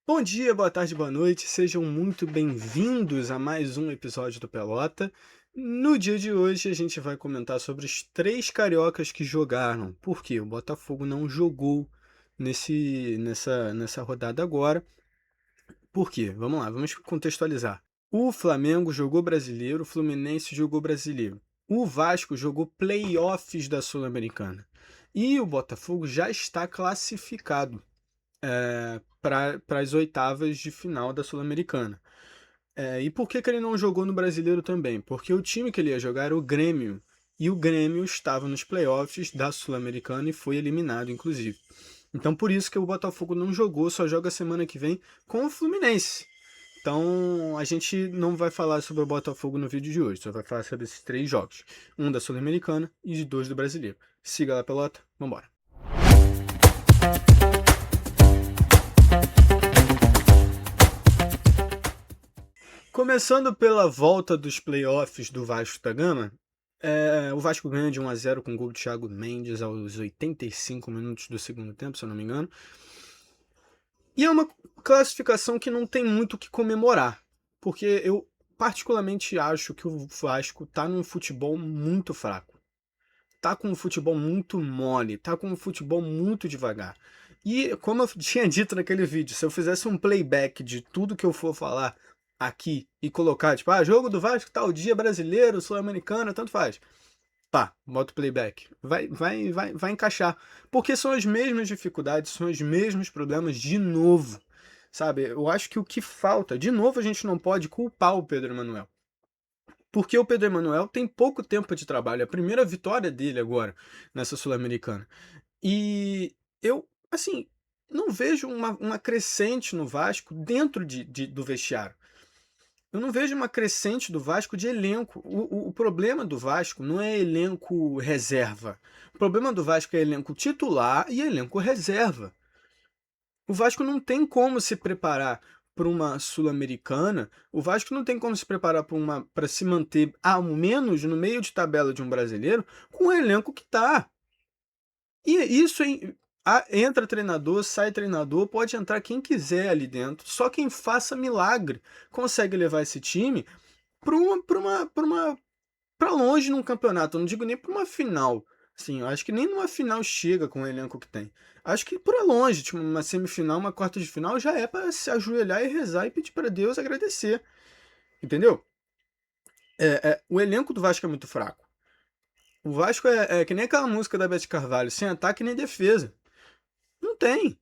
Bom dia, boa tarde, boa noite, sejam muito bem-vindos a mais um episódio do Pelota. No dia de hoje, a gente vai comentar sobre os três cariocas que jogaram. Por quê? O Botafogo não jogou nessa rodada agora. Por quê? Vamos lá, vamos contextualizar. O Flamengo jogou brasileiro, o Fluminense jogou brasileiro. O Vasco jogou playoffs da Sul-Americana. E o Botafogo já está classificado para as oitavas de final da Sul-Americana. E por que ele não jogou no Brasileiro também? Porque o time que ele ia jogar era o Grêmio. E o Grêmio estava nos playoffs da Sul-Americana e foi eliminado, inclusive. Então por isso que o Botafogo não jogou, só joga semana que vem com o Fluminense. Então a gente não vai falar sobre o Botafogo no vídeo de hoje, só vai falar sobre esses três jogos. Um da Sul-Americana e dois do Brasileiro. Siga lá, pelota, vambora. Começando pela volta dos playoffs do Vasco da Gama, o Vasco ganha de 1-0 com o gol do Thiago Mendes aos 85 minutos do segundo tempo, se eu não me engano. E é uma classificação que não tem muito o que comemorar, porque eu particularmente acho que o Vasco tá num futebol muito fraco. Tá com um futebol muito mole, tá com um futebol muito devagar. E como eu tinha dito naquele vídeo, se eu fizesse um playback de tudo que eu for falar aqui e colocar, tipo, jogo do Vasco, tal dia brasileiro, sul-americano, tanto faz. Pá, bota o playback. Vai encaixar. Porque são as mesmas dificuldades, são os mesmos problemas de novo. Sabe? Eu acho que o que falta, de novo, a gente não pode culpar o Pedro Emanuel. Porque o Pedro Emanuel tem pouco tempo de trabalho, é a primeira vitória dele agora nessa Sul-Americana. E eu, assim, não vejo uma crescente no Vasco dentro do vestiário. Eu não vejo uma crescente do Vasco de elenco. O problema do Vasco não é elenco reserva. O problema do Vasco é elenco titular e elenco reserva. O Vasco não tem como se preparar para uma Sul-Americana. O Vasco não tem como se preparar para se manter, ao menos no meio de tabela de um brasileiro, com o elenco que está. E isso entra treinador, sai treinador, pode entrar quem quiser ali dentro. Só quem faça milagre consegue levar esse time para longe num campeonato. Eu não digo nem para uma final. Sim, eu acho que nem numa final chega com o elenco que tem. Acho que para longe, tipo uma semifinal, uma quarta de final, já é para se ajoelhar e rezar e pedir para Deus agradecer. Entendeu? O elenco do Vasco é muito fraco. O Vasco é que nem aquela música da Beth Carvalho, sem ataque nem defesa. Não tem.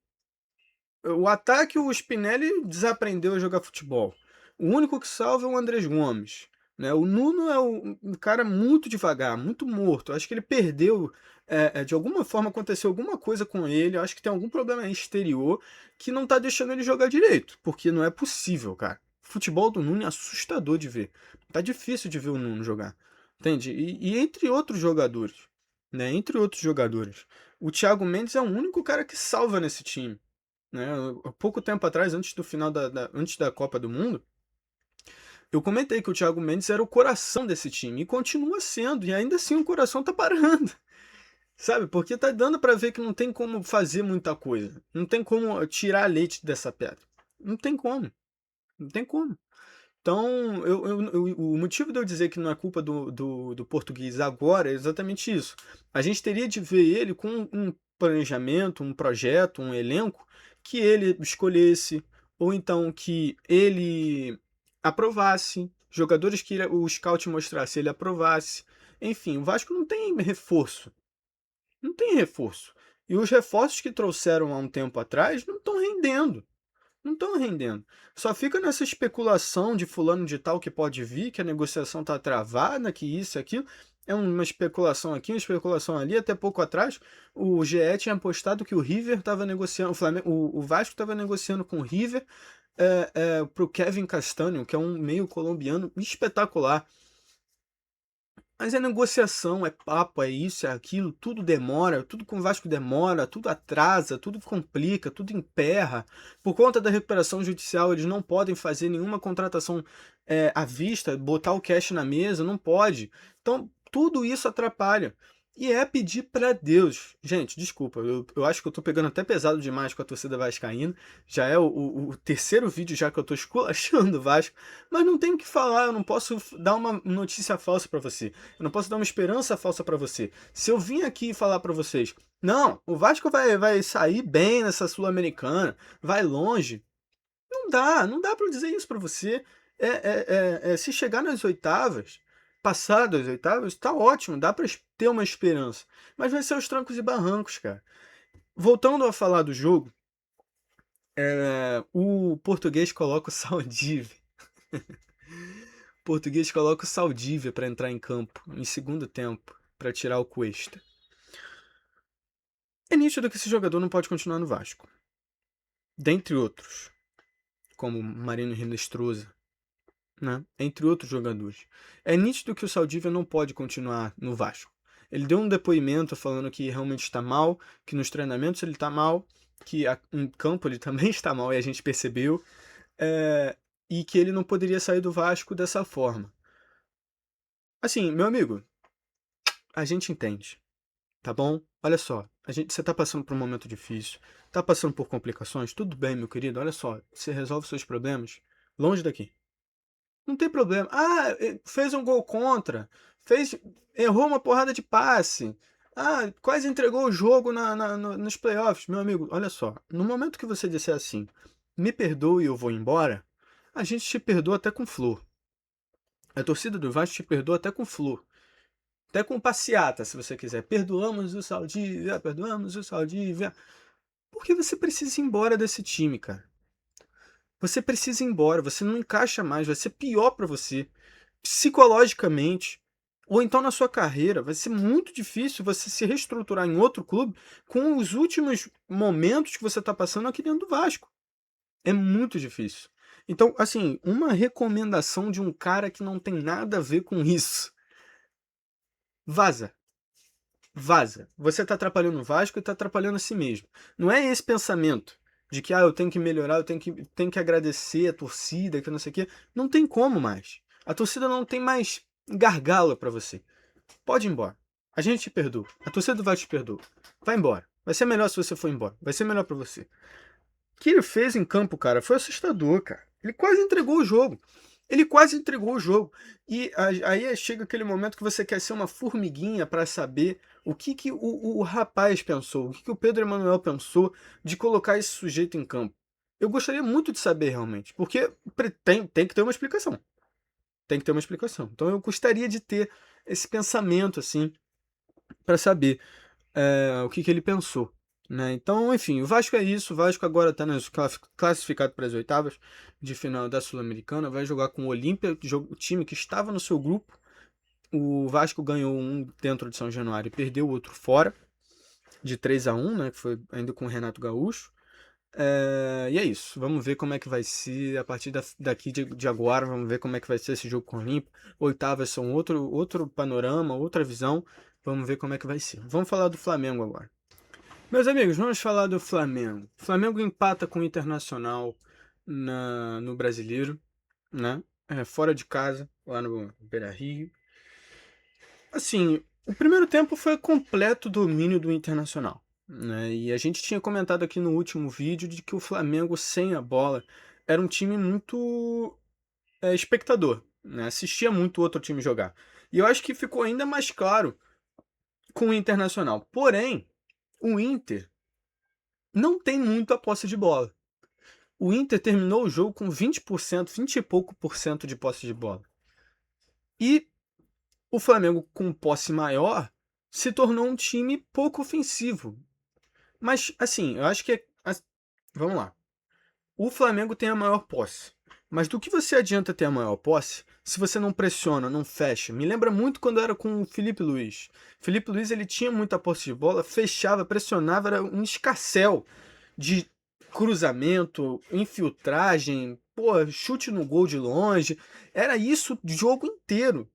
O ataque, o Spinelli desaprendeu a jogar futebol. O único que salva é o Andrés Gomes. Né? O Nuno é um cara muito devagar, muito morto. Acho que ele perdeu. De alguma forma aconteceu alguma coisa com ele. Acho que tem algum problema exterior que não tá deixando ele jogar direito. Porque não é possível, cara. O futebol do Nuno é assustador de ver. Tá difícil de ver o Nuno jogar. Entende? E entre outros jogadores. Né? Entre outros jogadores. O Thiago Mendes é o único cara que salva nesse time. Né? Há pouco tempo atrás, antes do final antes da Copa do Mundo, eu comentei que o Thiago Mendes era o coração desse time e continua sendo, e ainda assim o coração tá parando. Sabe? Porque tá dando para ver que não tem como fazer muita coisa. Não tem como tirar leite dessa pedra. Não tem como. Não tem como. Então, o motivo de eu dizer que não é culpa do português agora é exatamente isso. A gente teria de ver ele com um planejamento, um projeto, um elenco que ele escolhesse, ou então que ele aprovasse, jogadores que o scout mostrasse, ele aprovasse. Enfim, o Vasco não tem reforço. Não tem reforço. E os reforços que trouxeram há um tempo atrás não estão rendendo. Não estão rendendo. Só fica nessa especulação de fulano de tal que pode vir, que a negociação está travada, que isso e aquilo. É uma especulação aqui, uma especulação ali. Até pouco atrás, o GE tinha apostado que o River estava negociando, o Vasco estava negociando com o River para o Kevin Castanho, que é um meio colombiano espetacular. Mas é negociação, é papo, é isso, é aquilo, tudo demora, tudo com o Vasco demora, tudo atrasa, tudo complica, tudo emperra. Por conta da recuperação judicial, eles não podem fazer nenhuma contratação à vista, botar o cash na mesa, não pode. Então, tudo isso atrapalha. E é pedir pra Deus. Gente, desculpa, eu acho que eu tô pegando até pesado demais com a torcida vascaína. Já é o terceiro vídeo já que eu tô esculachando o Vasco. Mas não tenho o que falar, eu não posso dar uma notícia falsa pra você. Eu não posso dar uma esperança falsa pra você. Se eu vim aqui falar pra vocês, não, o Vasco vai sair bem nessa Sul-Americana, vai longe. Não dá pra eu dizer isso pra você. Se chegar nas oitavas, passar das oitavas, tá ótimo, dá pra ter uma esperança. Mas vai ser os trancos e barrancos, cara. Voltando a falar do jogo, o português coloca o Saldívia. O português coloca o Saldívia pra entrar em campo, em segundo tempo, pra tirar o Cuesta. É nítido que esse jogador não pode continuar no Vasco. Dentre outros, como Marino Hinestrosa, né? Entre outros jogadores. É nítido que o Saldívia não pode continuar no Vasco. Ele deu um depoimento falando que realmente está mal, que nos treinamentos ele está mal, que em campo ele também está mal, e a gente percebeu, e que ele não poderia sair do Vasco dessa forma. Assim, meu amigo, a gente entende, tá bom? Olha só, você está passando por um momento difícil, está passando por complicações, tudo bem, meu querido, olha só, você resolve seus problemas longe daqui. Não tem problema. Ah, fez um gol contra. Fez, errou uma porrada de passe. Ah, quase entregou o jogo nos playoffs. Meu amigo, olha só. No momento que você disser assim, me perdoe e eu vou embora, a gente te perdoa até com flor. A torcida do Vasco te perdoa até com flor. Até com passeata, se você quiser. Perdoamos o Saldívia, perdoamos o Saldívia. Porque você precisa ir embora desse time, cara. Você precisa ir embora, você não encaixa mais, vai ser pior pra você, psicologicamente, ou então na sua carreira. Vai ser muito difícil você se reestruturar em outro clube com os últimos momentos que você está passando aqui dentro do Vasco. É muito difícil. Então, assim, uma recomendação de um cara que não tem nada a ver com isso. Vaza. Vaza. Você está atrapalhando o Vasco e está atrapalhando a si mesmo. Não é esse pensamento de que eu tenho que melhorar, eu tenho que agradecer a torcida, que não sei o quê. Não tem como mais. A torcida não tem mais gargalo para você. Pode ir embora. A gente te perdoa. A torcida do Vasco te perdoa. Vai embora. Vai ser melhor se você for embora. Vai ser melhor para você. O que ele fez em campo, cara, foi assustador, cara. Ele quase entregou o jogo. Ele quase entregou o jogo. E aí chega aquele momento que você quer ser uma formiguinha para saber o que o rapaz pensou, o que o Pedro Emanuel pensou de colocar esse sujeito em campo. Eu gostaria muito de saber realmente, porque tem que ter uma explicação. Tem que ter uma explicação. Então eu gostaria de ter esse pensamento assim para saber o que ele pensou. Né? Então, enfim, o Vasco é isso. O Vasco agora está classificado para as oitavas de final da Sul-Americana. Vai jogar com o Olímpia, o time que estava no seu grupo. O Vasco ganhou um dentro de São Januário e perdeu o outro fora, de 3-1, né? Que foi ainda com o Renato Gaúcho. E é isso. Vamos ver como é que vai ser a partir daqui de agora. Vamos ver como é que vai ser esse jogo com o Olímpia. Oitavas são outro panorama, outra visão. Vamos ver como é que vai ser. Vamos falar do Flamengo agora. Meus amigos, vamos falar do Flamengo. O Flamengo empata com o Internacional no Brasileiro, né? Fora de casa, lá no Beira-Rio. Assim, o primeiro tempo foi completo domínio do Internacional, né? E a gente tinha comentado aqui no último vídeo de que o Flamengo sem a bola era um time muito espectador, né? Assistia muito o outro time jogar. E eu acho que ficou ainda mais claro com o Internacional. Porém, o Inter não tem muito a posse de bola. O Inter terminou o jogo com 20%, 20 e pouco por cento de posse de bola. E o Flamengo, com posse maior, se tornou um time pouco ofensivo. Mas, assim, eu acho que vamos lá. O Flamengo tem a maior posse. Mas do que você adianta ter a maior posse se você não pressiona, não fecha? Me lembra muito quando era com o Felipe Luiz. Felipe Luiz, ele tinha muita posse de bola, fechava, pressionava, era um escarcéu de cruzamento, infiltragem, pô, chute no gol de longe. Era isso o jogo inteiro.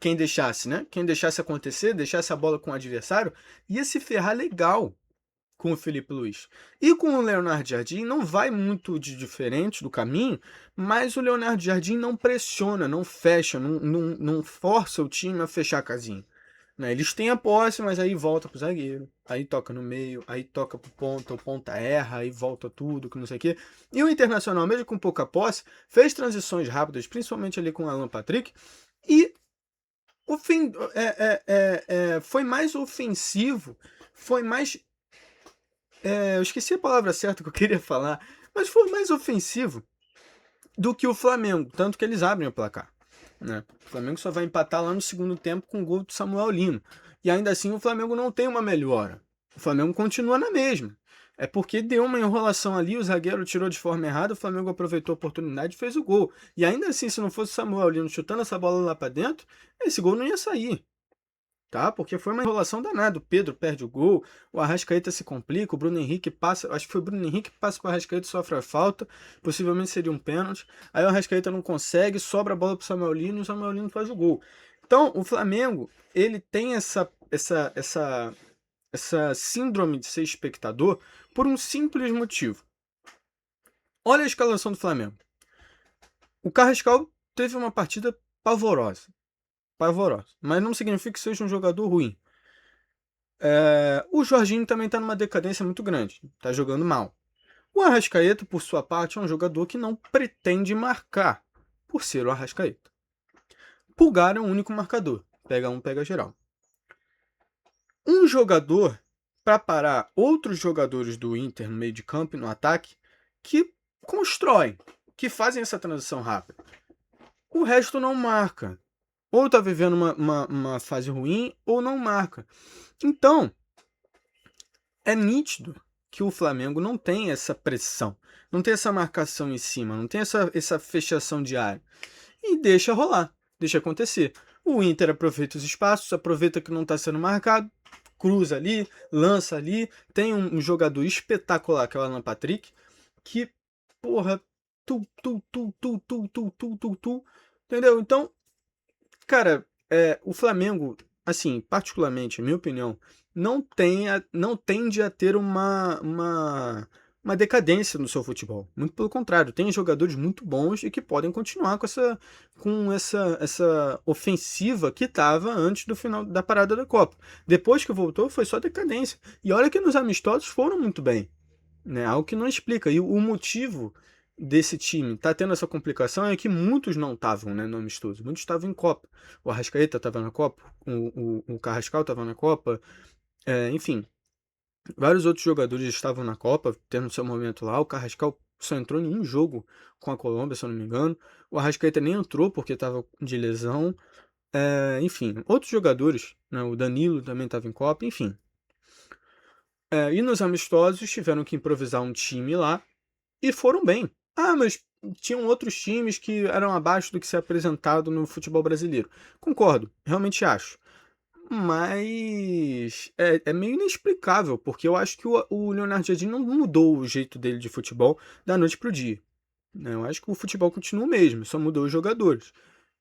Quem deixasse, né? Quem deixasse acontecer, deixasse a bola com o adversário, ia se ferrar legal com o Felipe Luiz. E com o Leonardo Jardim não vai muito de diferente do caminho, mas o Leonardo Jardim não pressiona, não fecha, não força o time a fechar a casinha. né? Eles têm a posse, mas aí volta pro zagueiro, aí toca no meio, aí toca pro ponta, o ponta erra, aí volta tudo, que não sei o quê. E o Internacional, mesmo com pouca posse, fez transições rápidas, principalmente ali com o Alan Patrick, e o fim foi mais ofensivo, foi mais. Eu esqueci a palavra certa que eu queria falar, mas foi mais ofensivo do que o Flamengo, tanto que eles abrem o placar, né? O Flamengo só vai empatar lá no segundo tempo com o gol do Samuel Lino. E ainda assim o Flamengo não tem uma melhora. O Flamengo continua na mesma. É porque deu uma enrolação ali, o zagueiro tirou de forma errada, o Flamengo aproveitou a oportunidade e fez o gol. E ainda assim, se não fosse o Samuel Lino chutando essa bola lá para dentro, esse gol não ia sair. Tá? Porque foi uma enrolação danada. O Pedro perde o gol, o Arrascaeta se complica, o Bruno Henrique passa, acho que foi o Bruno Henrique que passa para o Arrascaeta e sofre a falta, possivelmente seria um pênalti. Aí o Arrascaeta não consegue, sobra a bola para o Samuel Lino e o Samuel Lino faz o gol. Então, o Flamengo, ele tem essa síndrome de ser espectador por um simples motivo. Olha a escalação do Flamengo. O Carrascal teve uma partida pavorosa. Pavorosa. Mas não significa que seja um jogador ruim. O Jorginho também está numa decadência muito grande. Está jogando mal. O Arrascaeta, por sua parte, é um jogador que não pretende marcar, por ser o Arrascaeta. Pulgar é o único marcador. Pega um, pega geral. Um jogador para parar outros jogadores do Inter no meio de campo e no ataque que constroem, que fazem essa transição rápida. O resto não marca. Ou está vivendo uma fase ruim ou não marca. Então, é nítido que o Flamengo não tem essa pressão, não tem essa marcação em cima, não tem essa fechação de área. E deixa rolar, deixa acontecer. O Inter aproveita os espaços, aproveita que não está sendo marcado, cruza ali, lança ali. Tem um jogador espetacular, que é o Alan Patrick, que, porra, entendeu? Então, cara, o Flamengo, assim, particularmente, minha opinião, não tende a ter uma decadência no seu futebol. Muito pelo contrário, tem jogadores muito bons e que podem continuar com essa ofensiva que estava antes do final da parada da Copa. Depois que voltou, foi só decadência. E olha que nos amistosos foram muito bem, né? Algo que não explica. E o motivo desse time tá tendo essa complicação é que muitos não estavam, né, no amistoso. Muitos estavam em Copa. O Arrascaeta estava na Copa, o Carrascal estava na Copa, enfim. Vários outros jogadores estavam na Copa, tendo seu momento lá. O Carrascal só entrou em um jogo com a Colômbia, se eu não me engano. O Arrascaeta nem entrou porque estava de lesão. Enfim, outros jogadores, né, o Danilo também estava em Copa, enfim. E nos amistosos tiveram que improvisar um time lá e foram bem. Ah, mas tinham outros times que eram abaixo do que se é apresentado no futebol brasileiro. Concordo, realmente acho. Mas é meio inexplicável, porque eu acho que o Leonardo Jardim não mudou o jeito dele de futebol da noite pro dia, né? Eu acho que o futebol continua o mesmo, só mudou os jogadores.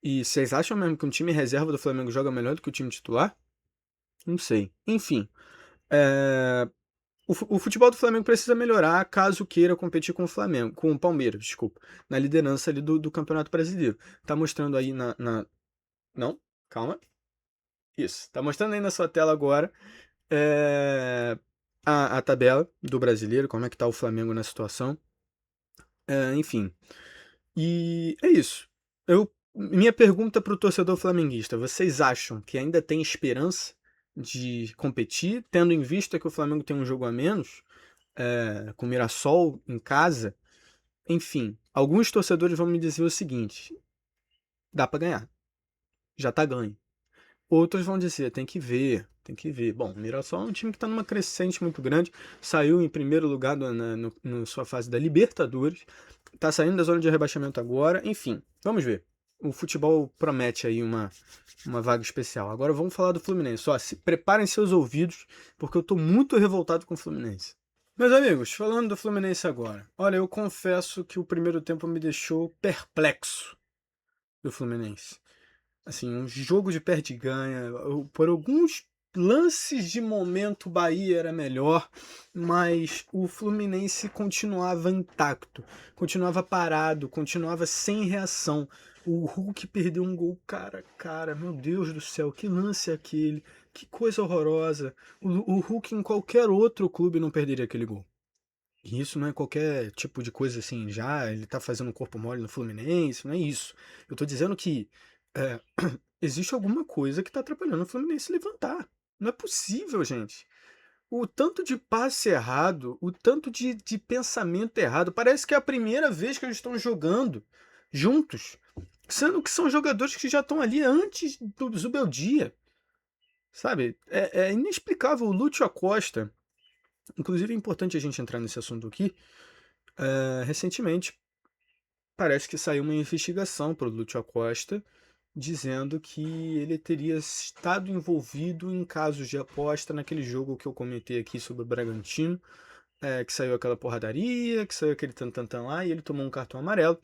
E vocês acham mesmo que um time reserva do Flamengo joga melhor do que o time titular? Não sei. Enfim, é, o futebol do Flamengo precisa melhorar caso queira competir com o Flamengo, com o Palmeiras, desculpa, na liderança ali do Campeonato Brasileiro. Tá mostrando aí Não, calma. Isso. Tá mostrando aí na sua tela agora a tabela do brasileiro, como é que tá o Flamengo na situação. Enfim. E é isso. Minha pergunta para o torcedor flamenguista: vocês acham que ainda tem esperança de competir, tendo em vista que o Flamengo tem um jogo a menos, com o Mirassol em casa? Enfim, alguns torcedores vão me dizer o seguinte: dá para ganhar, já tá ganho. Outros vão dizer, tem que ver, tem que ver. Bom, o Mirassol é um time que está numa crescente muito grande, saiu em primeiro lugar na sua fase da Libertadores, está saindo da zona de rebaixamento agora, enfim, vamos ver. O futebol promete aí uma vaga especial. Agora vamos falar do Fluminense. Preparem seus ouvidos, porque eu estou muito revoltado com o Fluminense. Meus amigos, falando do Fluminense agora. Olha, eu confesso que o primeiro tempo me deixou perplexo do Fluminense. Assim, um jogo de perde e ganha. Por alguns lances de momento, o Bahia era melhor, mas o Fluminense continuava intacto, continuava parado, continuava sem reação. O Hulk perdeu um gol cara, meu Deus do céu, que lance é aquele? Que coisa horrorosa. O Hulk em qualquer outro clube não perderia aquele gol. E isso não é qualquer tipo de coisa assim, já ele tá fazendo um corpo mole no Fluminense, não é isso. Eu tô dizendo que é, existe alguma coisa que tá atrapalhando o Fluminense levantar. Não é possível, gente. O tanto de passe errado, o tanto de pensamento errado, parece que é a primeira vez que eles estão jogando juntos. Sendo que são jogadores que já estão ali antes do Zubeldia, sabe? É inexplicável. O Lúcio Acosta, inclusive é importante a gente entrar nesse assunto aqui. Recentemente, parece que saiu uma investigação para o Lúcio Acosta dizendo que ele teria estado envolvido em casos de aposta naquele jogo que eu comentei aqui sobre o Bragantino, que saiu aquela porradaria, que saiu aquele tantantan lá e ele tomou um cartão amarelo.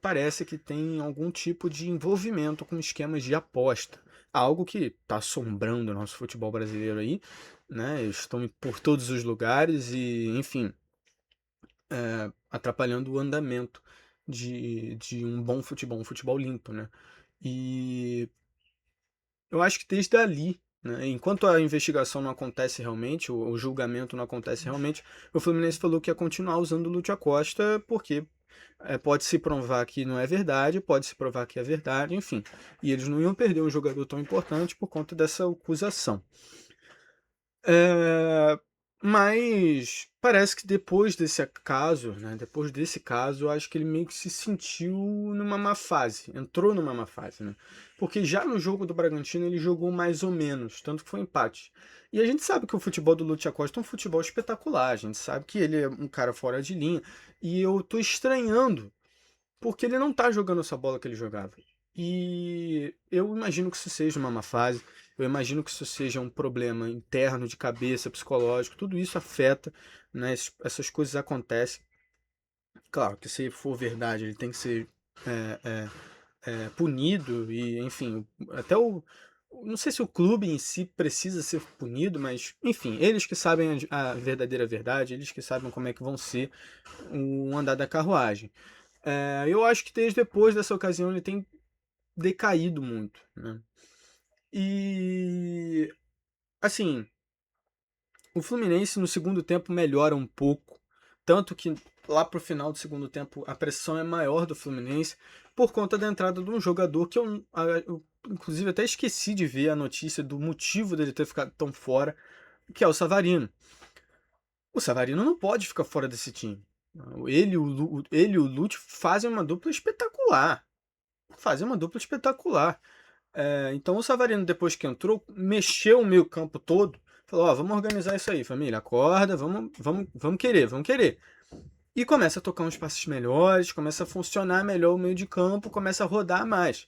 Parece que tem algum tipo de envolvimento com esquemas de aposta. Algo que está assombrando o nosso futebol brasileiro aí, né? Eles estão por todos os lugares e, enfim, atrapalhando o andamento de um futebol limpo, né? E eu acho que desde ali, né, enquanto a investigação não acontece realmente, o julgamento não acontece realmente, o Fluminense falou que ia continuar usando o Lúcio Acosta porque pode se provar que não é verdade, pode se provar que é verdade, enfim. E eles não iam perder um jogador tão importante por conta dessa acusação. É, mas parece que depois desse caso, né, depois desse caso, eu acho que ele meio que se sentiu numa má fase, entrou numa má fase, né? Porque já no jogo do Bragantino ele jogou mais ou menos, tanto que foi empate. E a gente sabe que o futebol do Lúcio Acosta é um futebol espetacular, a gente sabe que ele é um cara fora de linha, e eu tô estranhando porque ele não tá jogando essa bola que ele jogava. E eu imagino que isso seja uma má fase, eu imagino que isso seja um problema interno de cabeça, psicológico, tudo isso afeta, né? Essas coisas acontecem. Claro que se for verdade, ele tem que ser é, é, punido e, enfim, até não sei se o clube em si precisa ser punido, mas, enfim, eles que sabem a verdadeira verdade, eles que sabem como é que vão ser o andar da carruagem. Eu acho que desde depois dessa ocasião ele tem decaído muito, né? E assim, o Fluminense no segundo tempo melhora um pouco, tanto que lá pro final do segundo tempo a pressão é maior do Fluminense por conta da entrada de um jogador que eu inclusive até esqueci de ver a notícia do motivo dele ter ficado tão fora, que é o Savarino. O Savarino não pode ficar fora desse time. Ele e o Lute fazem uma dupla espetacular. Fazem uma dupla espetacular. Então o Savarino, depois que entrou, mexeu o meio campo todo. Falou, ó, vamos organizar isso aí, família. Acorda, vamos querer, vamos querer. E começa a tocar uns passes melhores, começa a funcionar melhor o meio de campo, começa a rodar mais.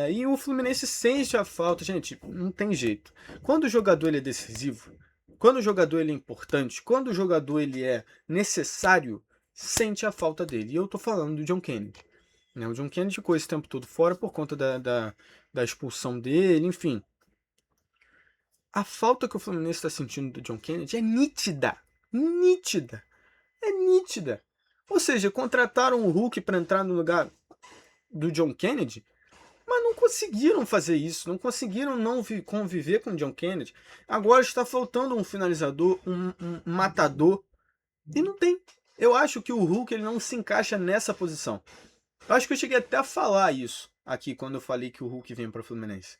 E o Fluminense sente a falta. Gente, não tem jeito. Quando o jogador ele é decisivo, quando o jogador ele é importante, quando o jogador ele é necessário, sente a falta dele. E eu tô falando do John Kennedy. Né? O John Kennedy ficou esse tempo todo fora por conta da expulsão dele, enfim. A falta que o Fluminense está sentindo do John Kennedy é nítida. Nítida. É nítida. Ou seja, contrataram o Hulk para entrar no lugar do John Kennedy, mas não conseguiram fazer isso, não conseguiram não conviver com o John Kennedy. Agora está faltando um finalizador, um matador, e não tem. Eu acho que o Hulk ele não se encaixa nessa posição. Eu acho que eu cheguei até a falar isso aqui quando eu falei que o Hulk vem para o Fluminense.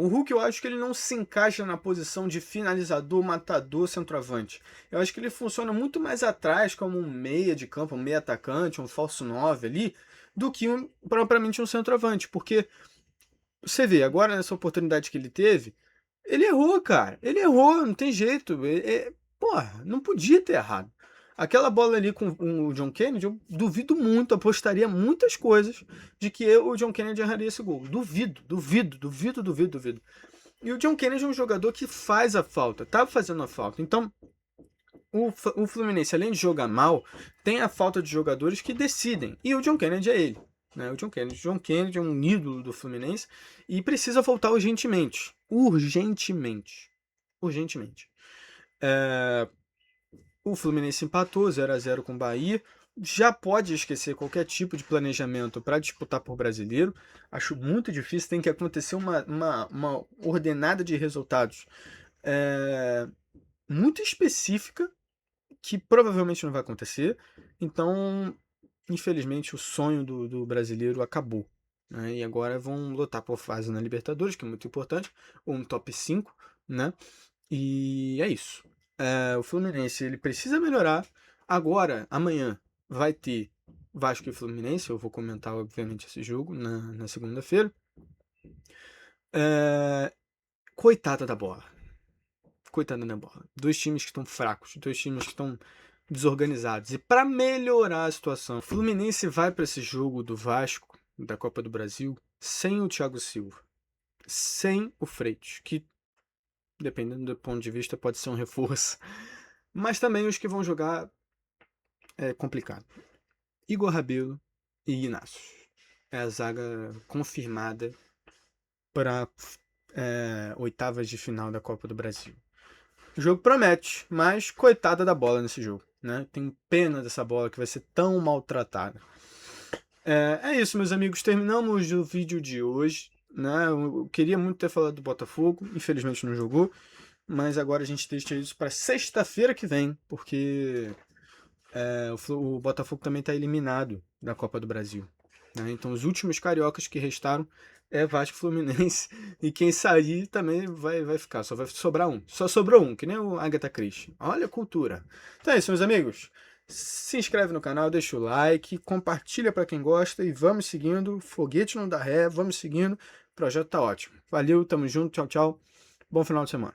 O Hulk eu acho que ele não se encaixa na posição de finalizador, matador, centroavante. Eu acho que ele funciona muito mais atrás como um meia de campo, um meia atacante, um falso 9 ali, do que propriamente um centroavante. Porque você vê, agora nessa oportunidade que ele teve, ele errou, cara. Ele errou, não tem jeito. Porra, não podia ter errado. Aquela bola ali com o John Kennedy, eu duvido muito, apostaria muitas coisas de que o John Kennedy erraria esse gol. Duvido, duvido, duvido, duvido, duvido. E o John Kennedy é um jogador que faz a falta, tá fazendo a falta. Então, o Fluminense, além de jogar mal, tem a falta de jogadores que decidem. E o John Kennedy é ele. Né? O John Kennedy é um ídolo do Fluminense e precisa voltar urgentemente. Urgentemente. Urgentemente. O Fluminense empatou 0-0 com o Bahia. Já pode esquecer qualquer tipo de planejamento para disputar por brasileiro. Acho muito difícil, tem que acontecer uma ordenada de resultados muito específica, que provavelmente não vai acontecer. Então, infelizmente, o sonho do brasileiro acabou. Né? E agora vão lutar por fase na Libertadores, que é muito importante, ou um top 5, né? E é isso. O Fluminense ele precisa melhorar. Agora, amanhã, vai ter Vasco e Fluminense. Eu vou comentar, obviamente, esse jogo na segunda-feira. Coitada da bola. Coitada da bola. Dois times que estão fracos, dois times que estão desorganizados. E para melhorar a situação, o Fluminense vai para esse jogo do Vasco, da Copa do Brasil, sem o Thiago Silva, sem o Freitas, que, dependendo do ponto de vista, pode ser um reforço. Mas também os que vão jogar é complicado. Igor Rabelo e Inácio. É a zaga confirmada para oitavas de final da Copa do Brasil. O jogo promete, mas coitada da bola nesse jogo. Né? Tenho pena dessa bola que vai ser tão maltratada. É isso, meus amigos. Terminamos o vídeo de hoje. Né? Eu queria muito ter falado do Botafogo. Infelizmente não jogou. Mas agora a gente deixa isso para sexta-feira que vem. Porque o Botafogo também está eliminado da Copa do Brasil. Né? Então os últimos cariocas que restaram é Vasco e Fluminense. E quem sair também vai ficar. Só vai sobrar um. Só sobrou um, que nem o Agatha Christie. Olha a cultura. Então é isso, meus amigos. Se inscreve no canal, deixa o like, compartilha para quem gosta e vamos seguindo. Foguete não dá ré, vamos seguindo. O projeto tá ótimo. Valeu, tamo junto, tchau, tchau. Bom final de semana.